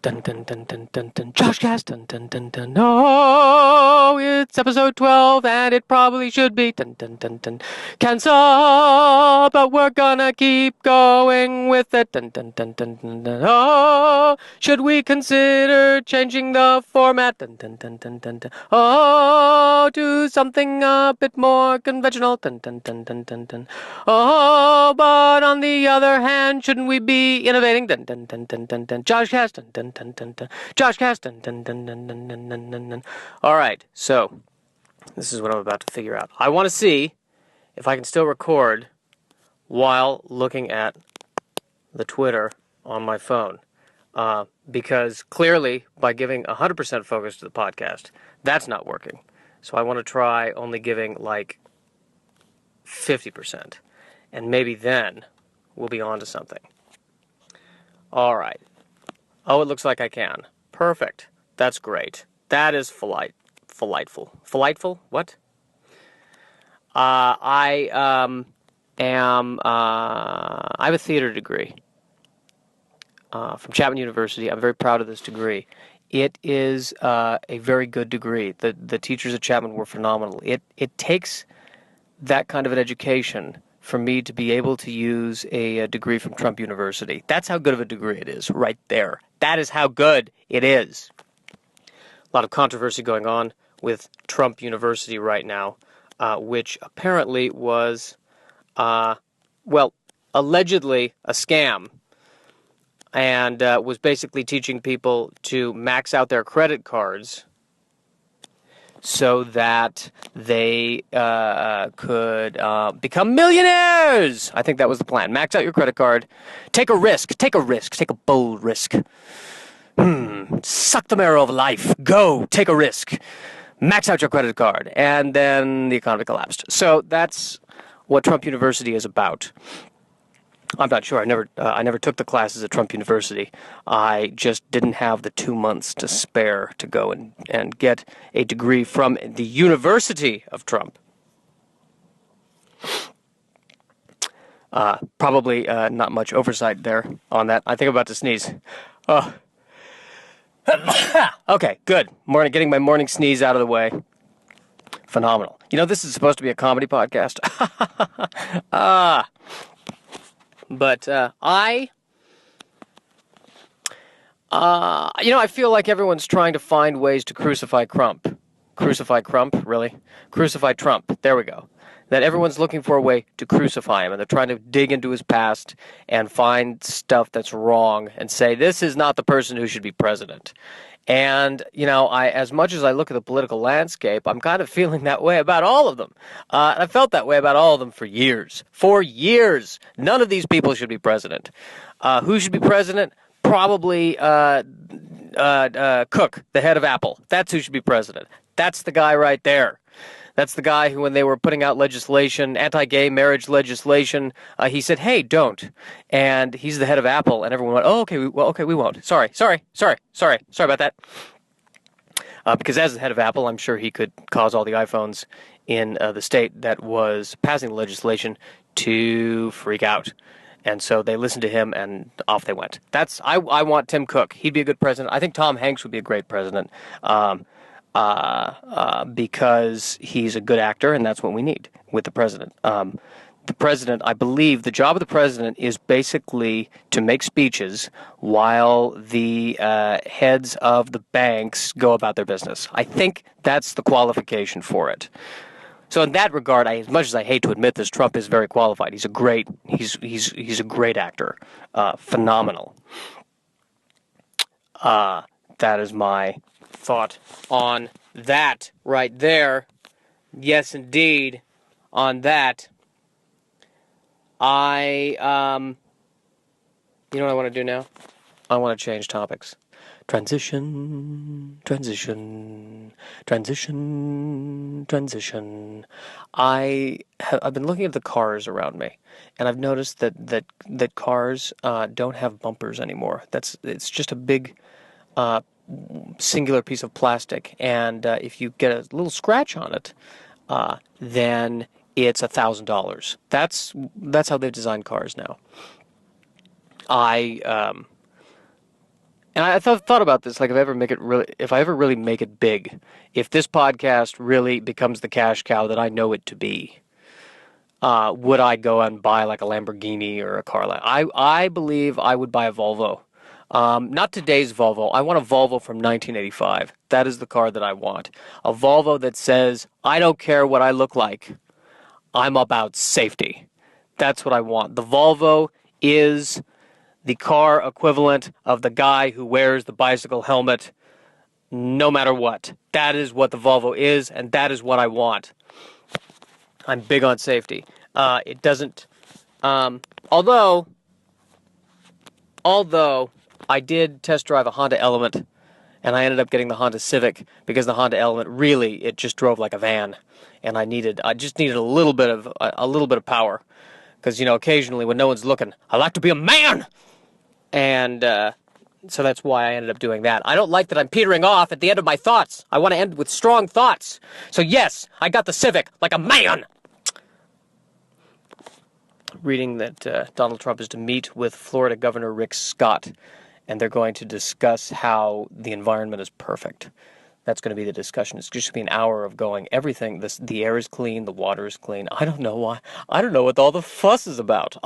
Dun dun dun dun dun dun. JoshCast. Dun dun dun dun. No, it's episode 12, and it probably should be dun dun dun dun. Cancel, but we're gonna keep going with it. Dun dun dun dun dun dun. Oh, should we consider changing the format? Dun dun dun dun dun dun. Oh, do something a bit more conventional. Dun dun dun dun dun dun. Oh, but on the other hand, shouldn't we be innovating? Dun dun dun dun dun dun. JoshCast. Dun dun dun dun dun. JoshCast. Dun dun dun dun dun dun dun dun dun. All right, so this is what I'm about to figure out. I want to see if I can still record while looking at the Twitter on my phone. Because clearly, by giving 100% focus to the podcast, that's not working. So I want to try only giving like 50%. And maybe then we'll be on to something. All right. Oh, it looks like I can. Perfect. That's great. That is delightful. Delightful? What? I have a theater degree from Chapman University. I'm very proud of this degree. It is a very good degree. The teachers at Chapman were phenomenal. It takes that kind of an education for me to be able to use a degree from Trump University. That's how good of a degree it is right there. That is how good it is. A lot of controversy going on with Trump University right now, which apparently was, allegedly a scam, and was basically teaching people to max out their credit cards so that they could become millionaires. I think that was the plan. Max out your credit card. Take a risk. Take a bold risk. Suck the marrow of life. Go. Take a risk. Max out your credit card. And then the economy collapsed. So that's what Trump University is about. I'm not sure. I never took the classes at Trump University. I just didn't have the 2 months to spare to go and get a degree from the University of Trump. Probably not much oversight there on that. I think I'm about to sneeze. Okay, good. Getting my morning sneeze out of the way. Phenomenal. You know, this is supposed to be a comedy podcast. But I feel like everyone's trying to find ways to crucify Trump. Crucify Trump, really? Crucify Trump. There we go. That everyone's looking for a way to crucify him, and they're trying to dig into his past and find stuff that's wrong and say, this is not the person who should be president. And, as much as I look at the political landscape, I'm kind of feeling that way about all of them. And I've felt that way about all of them for years. For years. None of these people should be president. Who should be president? Probably Cook, the head of Apple. That's who should be president. That's the guy right there. That's the guy who, when they were putting out legislation, anti-gay marriage legislation, he said, hey, don't. And he's the head of Apple, and everyone went, oh, okay, we won't. Sorry about that. Because as the head of Apple, I'm sure he could cause all the iPhones in the state that was passing the legislation to freak out. And so they listened to him, and off they went. I want Tim Cook. He'd be a good president. I think Tom Hanks would be a great president. Because he's a good actor, and that's what we need with the president. The president, I believe, the job of the president is basically to make speeches while the heads of the banks go about their business. I think that's the qualification for it. So in that regard, as much as I hate to admit this, Trump is very qualified. He's a great actor, phenomenal. That is my thought on that right there. Yes, indeed, on that. You know what I want to do now? I want to change topics. Transition. I've been looking at the cars around me, and I've noticed that cars don't have bumpers anymore. It's just a big singular piece of plastic, and if you get a little scratch on it, then it's $1,000. That's how they've designed cars now. And And I thought about this, like if I ever really make it big, if this podcast really becomes the cash cow that I know it to be, would I go and buy like a Lamborghini or a car? I believe I would buy a Volvo. Not today's Volvo. I want a Volvo from 1985. That is the car that I want. A Volvo that says, I don't care what I look like. I'm about safety. That's what I want. The Volvo is the car equivalent of the guy who wears the bicycle helmet no matter what. That is what the Volvo is, and that is what I want. I'm big on safety. It doesn't... although I did test drive a Honda Element, and I ended up getting the Honda Civic because the Honda Element it just drove like a van, and I just needed a little bit of power, because occasionally when no one's looking, I like to be a man, and so that's why I ended up doing that. I don't like that I'm petering off at the end of my thoughts. I want to end with strong thoughts. So yes, I got the Civic like a man. Reading that Donald Trump is to meet with Florida Governor Rick Scott, and they're going to discuss how the environment is perfect. That's going to be the discussion. It's just going to be an hour of going, everything, the air is clean, the water is clean. I don't know why. I don't know what all the fuss is about.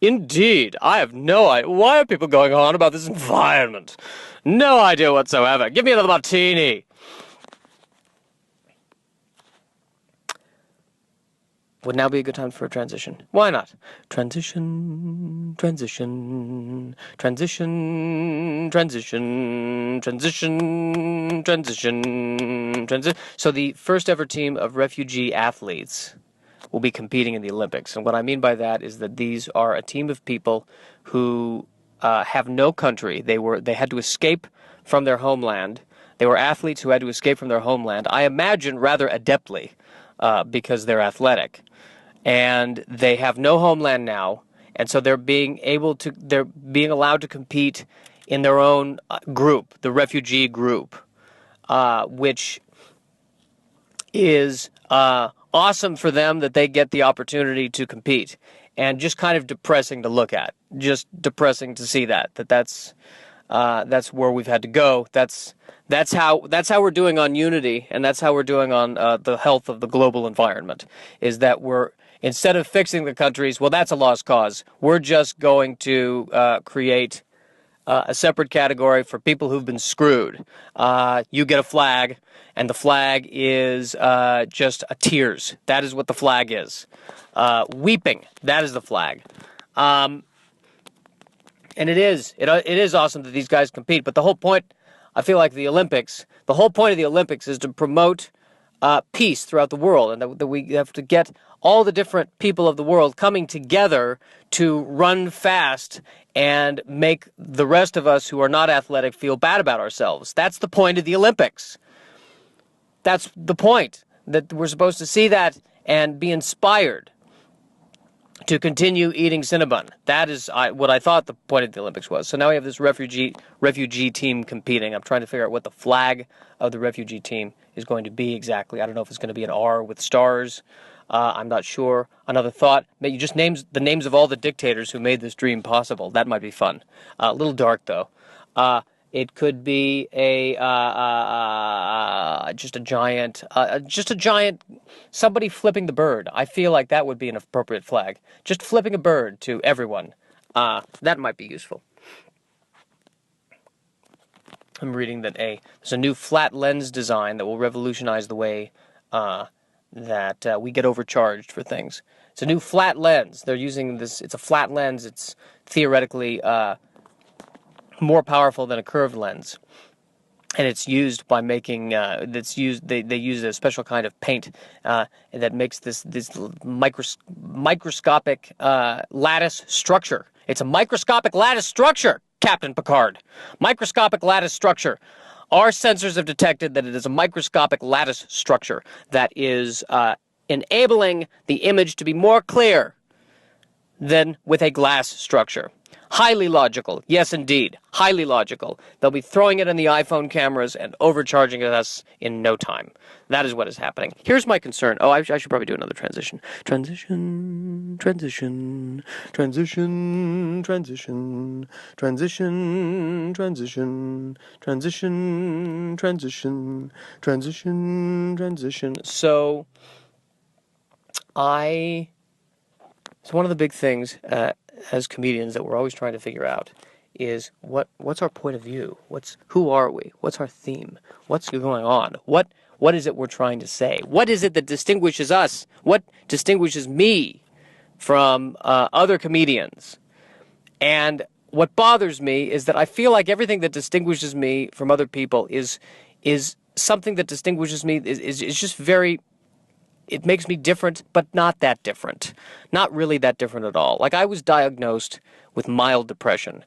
Indeed, I have no idea. Why are people going on about this environment? No idea whatsoever. Give me another martini. Would now be a good time for a transition. Why not? Transition, transition, transition, transition, transition, transition, transition. So the first ever team of refugee athletes will be competing in the Olympics. And what I mean by that is that these are a team of people who have no country. They had to escape from their homeland. They were athletes who had to escape from their homeland, I imagine rather adeptly, because they're athletic. And they have no homeland now, and so they're being allowed to compete in their own group, the refugee group, which is awesome for them that they get the opportunity to compete, and just kind of depressing to look at, just depressing to see that's where we've had to go. That's how we're doing on unity, and that's how we're doing on the health of the global environment, is that instead of fixing the countries, well, that's a lost cause. We're just going to create a separate category for people who've been screwed. You get a flag, and the flag is just tears. That is what the flag is. Weeping, that is the flag. And it is awesome that these guys compete, but the whole point, I feel like the whole point of the Olympics is to promote peace throughout the world, and that we have to get all the different people of the world coming together to run fast and make the rest of us who are not athletic feel bad about ourselves. That's the point of the Olympics. That's the point, that we're supposed to see that and be inspired to continue eating Cinnabon. That is what I thought the point of the Olympics was. So now we have this refugee team competing. I'm trying to figure out what the flag of the refugee team is going to be exactly. I don't know if it's going to be an R with stars. I'm not sure. Another thought, maybe just the names of all the dictators who made this dream possible. That might be fun. A little dark, though. It could be just a giant, somebody flipping the bird. I feel like that would be an appropriate flag. Just flipping a bird to everyone. That might be useful. I'm reading that there's a new flat lens design that will revolutionize the way that we get overcharged for things. It's a new flat lens. They're using this. It's a flat lens. It's theoretically more powerful than a curved lens, and it's used by making. They use a special kind of paint that makes this microscopic lattice structure. It's a microscopic lattice structure, Captain Picard. Microscopic lattice structure. Our sensors have detected that it is a microscopic lattice structure that is enabling the image to be more clear than with a glass structure. Highly logical. Yes, indeed. Highly logical. They'll be throwing it in the iPhone cameras and overcharging us in no time. That is what is happening. Here's my concern. Oh, I should probably do another transition. Transition, transition, transition, transition, transition, transition, transition, transition, transition, transition. So one of the big things as comedians that we're always trying to figure out is what's our point of view? Who are we? What's our theme? What's going on? What is it we're trying to say? What is it that distinguishes us? What distinguishes me from other comedians? And what bothers me is that I feel like everything that distinguishes me from other people is something that distinguishes me is just very. It makes me different, but not that different. Not really that different at all. Like, I was diagnosed with mild depression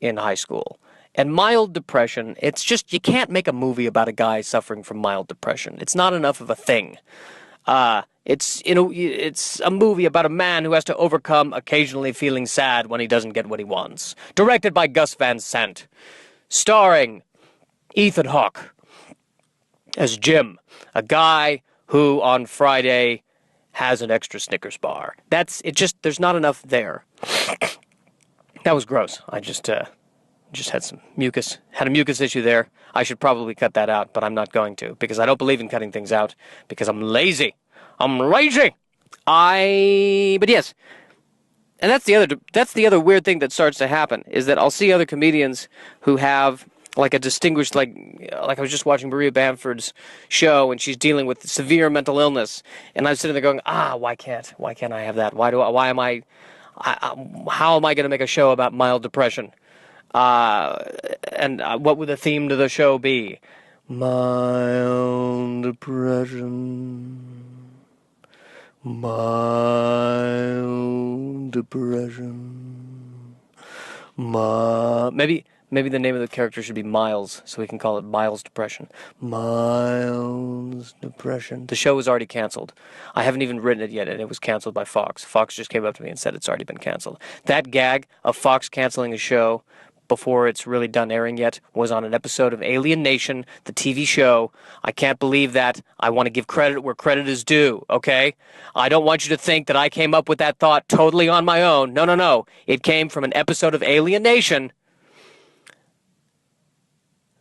in high school. And mild depression, it's just, you can't make a movie about a guy suffering from mild depression. It's not enough of a thing. It's a movie about a man who has to overcome occasionally feeling sad when he doesn't get what he wants. Directed by Gus Van Sant. Starring Ethan Hawke as Jim, a guy who on Friday has an extra Snickers bar. That's it. Just there's not enough there. That was gross. I just had some mucus. Had a mucus issue there. I should probably cut that out, but I'm not going to because I don't believe in cutting things out because I'm lazy. I'm lazy. But yes. And that's the other weird thing that starts to happen is that I'll see other comedians who have like a distinguished, like I was just watching Maria Bamford's show, and she's dealing with severe mental illness, and I'm sitting there going, why can't I have that? How am I going to make a show about mild depression? And what would the theme to the show be? Mild depression. Mild depression. Maybe the name of the character should be Miles, so we can call it Miles Depression. Miles Depression. The show was already canceled. I haven't even written it yet, and it was canceled by Fox. Fox just came up to me and said it's already been canceled. That gag of Fox canceling a show before it's really done airing yet was on an episode of Alien Nation, the TV show. I can't believe that. I want to give credit where credit is due, okay? I don't want you to think that I came up with that thought totally on my own. No. It came from an episode of Alien Nation.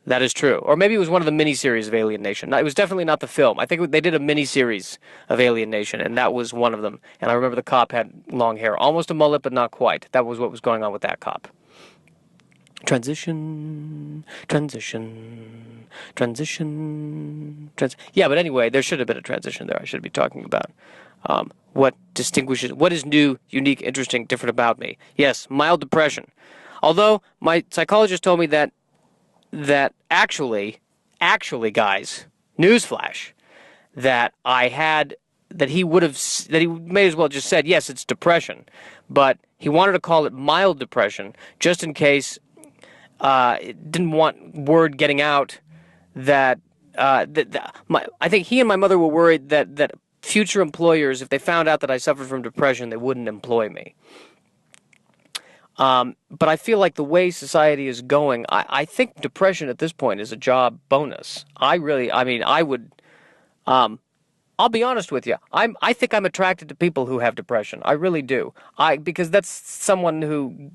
That is true. Or maybe it was one of the miniseries of Alien Nation. It was definitely not the film. I think they did a miniseries of Alien Nation, and that was one of them. And I remember the cop had long hair. Almost a mullet, but not quite. That was what was going on with that cop. Transition. Yeah, but anyway, there should have been a transition there. I should be talking about what is new, unique, interesting, different about me. Yes, mild depression. Although my psychologist told me that actually, guys, newsflash, that he may as well just said, yes, it's depression, but he wanted to call it mild depression just in case didn't want word getting out that I think he and my mother were worried that future employers, if they found out that I suffered from depression, they wouldn't employ me. But I feel like the way society is going, I think depression at this point is a job bonus. I'll be honest with you. I think I'm attracted to people who have depression. I really do. Because that's someone who,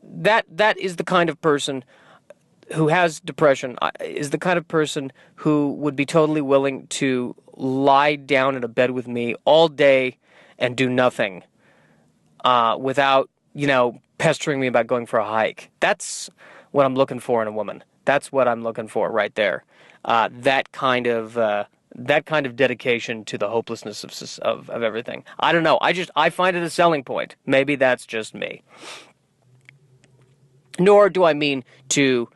that is the kind of person who has depression, is the kind of person who would be totally willing to lie down in a bed with me all day and do nothing without, pestering me about going for a hike. That's what I'm looking for in a woman. That's what I'm looking for right there. That kind of dedication to the hopelessness of everything. I don't know. I find it a selling point. Maybe that's just me. Nor do I mean to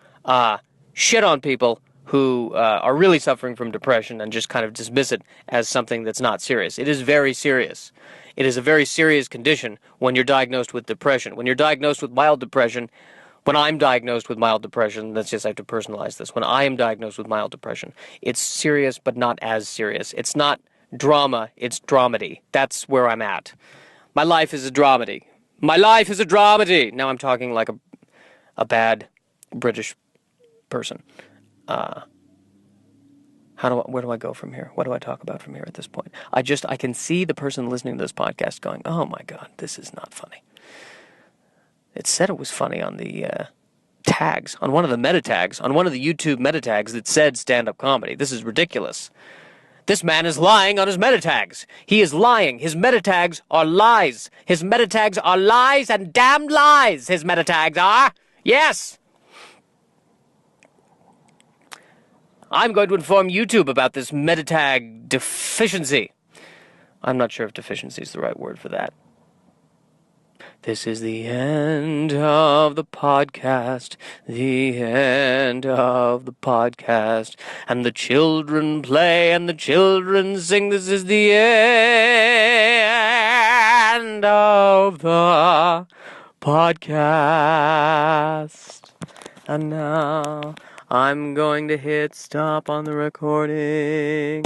shit on people who are really suffering from depression and just kind of dismiss it as something that's not serious. It is very serious. It is a very serious condition when you're diagnosed with depression. When you're diagnosed with mild depression, when I'm diagnosed with mild depression, let's just have to personalize this. When I am diagnosed with mild depression, it's serious but not as serious. It's not drama, it's dramedy. That's where I'm at. My life is a dramedy. My life is a dramedy. Now I'm talking like a bad British person. Where do I go from here? What do I talk about from here at this point? I can see the person listening to this podcast going, oh my God, this is not funny. It said it was funny on the tags, on one of the meta tags, on one of the YouTube meta tags that said stand-up comedy. This is ridiculous. This man is lying on his meta tags. He is lying. His meta tags are lies. His meta tags are lies and damned lies. His meta tags are. Yes. I'm going to inform YouTube about this meta tag deficiency. I'm not sure if deficiency is the right word for that. This is the end of the podcast, the end of the podcast, and the children play and the children sing. This is the end of the podcast. And now I'm going to hit stop on the recording.